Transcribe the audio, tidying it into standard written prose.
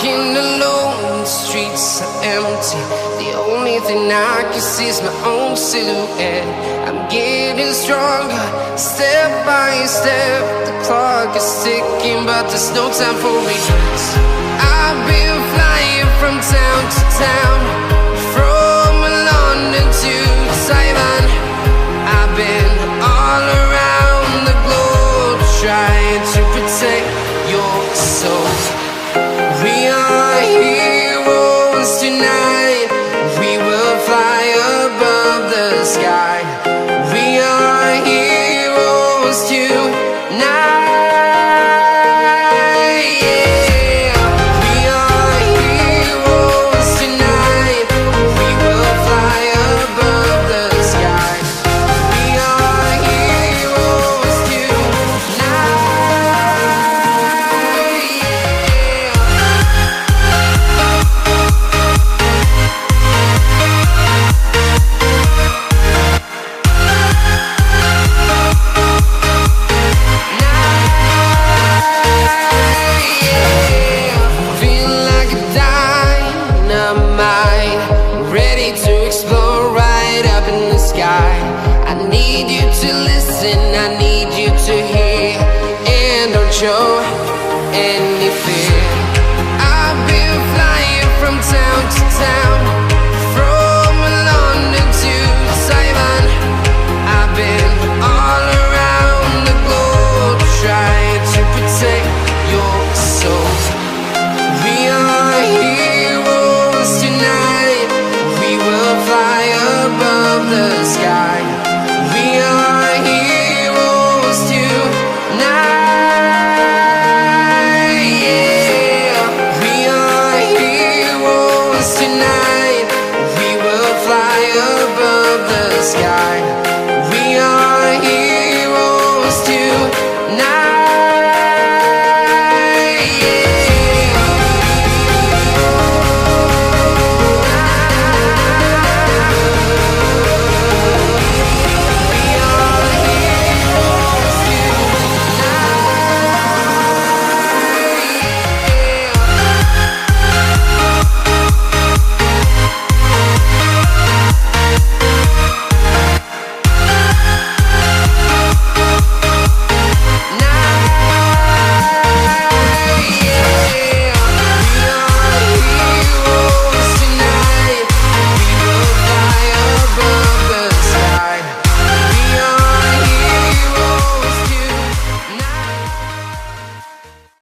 Walking alone, the streets are empty. The only thing I can see is my own silhouette. I'm getting stronger, step by step. The clock is ticking, but there's no time for regrets. I've been flying from town to town, from London to Taiwan. I've been all around the globe, trying to protect your soul. We are heroes tonight. We will fly above the sky.